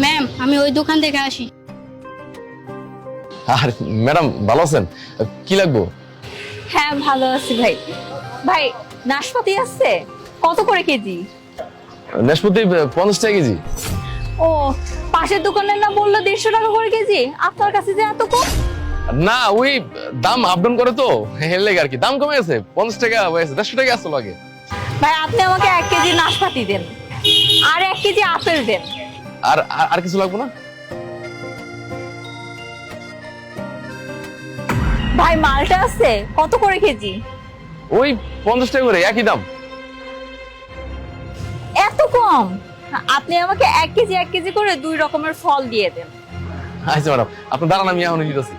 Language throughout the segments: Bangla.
ম্যাম আমি ওই দোকান থেকে আসি। আর ম্যাডাম ভালো আছেন? কি লাগবো? হ্যাঁ ভালো আছি ভাই। ভাই নাশপাতি আছে কত করে কেজি? নাশপাতি 50 টাকা কেজি। ও পাশের দোকানের না বললো 150 টাকা করে কেজি, আপনার কাছে যে এত কম? না ওই দাম আপ ডাউন করে তো এর লেগে আর কি দাম কমে গেছে। 50 টাকা হয়েছে, 150 টাকা আসলো আগে। ভাই আপনি আমাকে 1 কেজি নাশপাতি দেন আর 1 কেজি আপেল দেন। আর আর কিছু লাগবে না? ভাই মালটা আছে কত করে কেজি? ওই 50 টাকা করে, একই দাম। এত কম? আপনি আমাকে 1 কেজি করে 2 রকমের ফল দিয়ে দেন। আচ্ছা ম্যাডাম, আপনি দাঁড়ান, আমি এখন দিতেছি।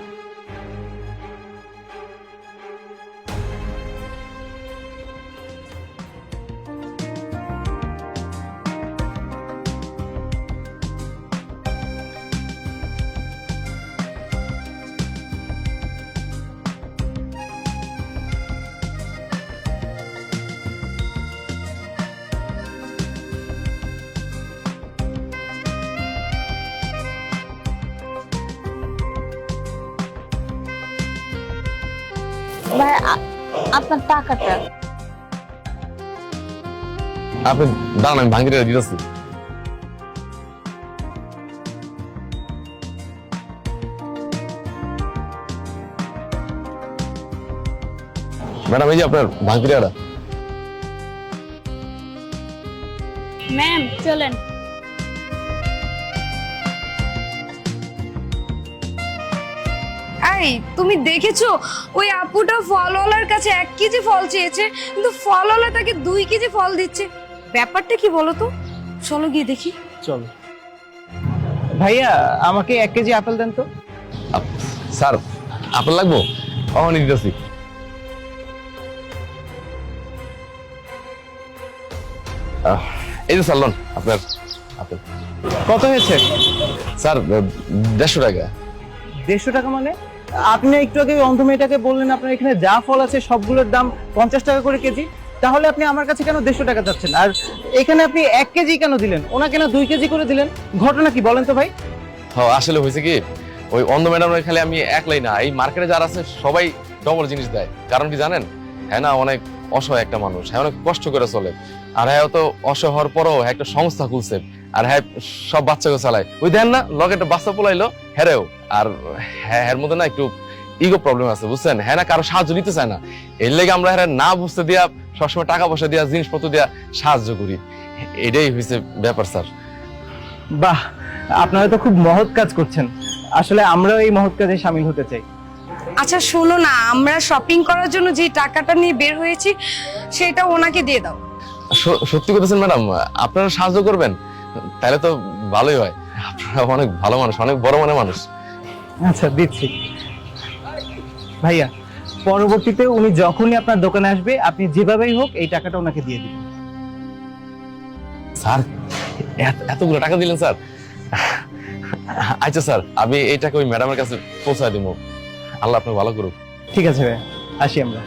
ভাই আপনার টাকাটা। আপনি দাঁড়ান, আমি ভাঙিয়ে দিতেছি। ম্যাডাম এই যে আপনার ভাঙিয়াটা। ম্যাম চলেন। এই তুমি দেখেছো ওই আপুটা ফলওয়ালার কাছে 1 কেজি ফল চেয়েছে, কিন্তু ফলওয়ালা তাকে 2 কেজি ফল দিচ্ছে। ব্যাপারটা কি বলো তো? চলো গিয়ে দেখি। চলো ভাইয়া, আমাকে 1 কেজি আপেল দেন তো। স্যার আপেল লাগবো? অহনি দিতেছি। এই যে স্যার লোন আপনার আপেল। কত হয়েছে? স্যার 150 টাকা। 150 টাকা মানে? আপনি একটু আগে ওই অন্ধ মেয়েটাকে বললেন আপনার এখানে যা ফল আছে সবগুলোর দাম 50 টাকা করে কেজি, তাহলে আপনি আমার কাছে কেন 150 টাকা চাচ্ছেন? আর এখানে আপনি 1 কেজি কেন দিলেন, ওনাকে না 2 কেজি করে দিলেন? ঘটনা কি বলেন তো ভাই? হ্যাঁ আসলে হয়েছে কি, ওই অন্ধ ম্যাডাম খালি আমি একলাই না, এই মার্কেটে যারা আছে সবাই ডবল জিনিস দেয়। কারণ কি জানেন, হ্যাঁ না অনেক অসহায় একটা মানুষ, হ্যাঁ অনেক কষ্ট করে চলে। আর হ্যাঁ তো অসহায় হওয়ার পরও একটা সংস্থা খুলছে, আর হ্যাঁ সব বাচ্চাকে চালায়। ওই দেন না লগে একটা বাচ্চা পোলাইলো হেরেও। আর হ্যাঁ এর মধ্যে না একটু ইগো প্রবলেম আছে বুঝছেন, হ্যাঁ না কারো সাহায্য নিতে চায় না। এর লেগে আমরা হ্যাঁ না বুঝতে দিয়া সবসময় টাকা পয়সা দিয়া জিনিসপত্র দিয়া সাহায্য করি। এটাই হয়েছে ব্যাপার স্যার। বাহ, আপনারা তো খুব মহৎ কাজ করছেন। আসলে আমরাও এই মহৎ কাজে শামিল হতে চাই। আচ্ছা শোনো না, আমরা শপিং করার জন্য যে টাকাটা নিয়ে বের হয়েছি সেটা ওনাকে দিয়ে দাও। সত্যি বলতেছেন ম্যাডাম, আপনারা সাহায্য করবেন? তাহলে তো ভালোই হয়, আপনারা অনেক ভালো মানুষ, অনেক বড় মনের মানুষ। আচ্ছা দিচ্ছি ভাইয়া। পরবর্তীতে উনি যখনই আপনার দোকানে আসবে আপনি যেভাবেই হোক এই টাকাটা ওনাকে দিয়ে দিবেন। স্যার এতগুলো টাকা দিলেন স্যার। আচ্ছা স্যার, আমি এই টাকা ওই ম্যাডামের কাছে পৌঁছায় দিব। আল্লাহ আপনাকে ভালো করুক। ঠিক আছে ভাইয়া, আসি আমরা।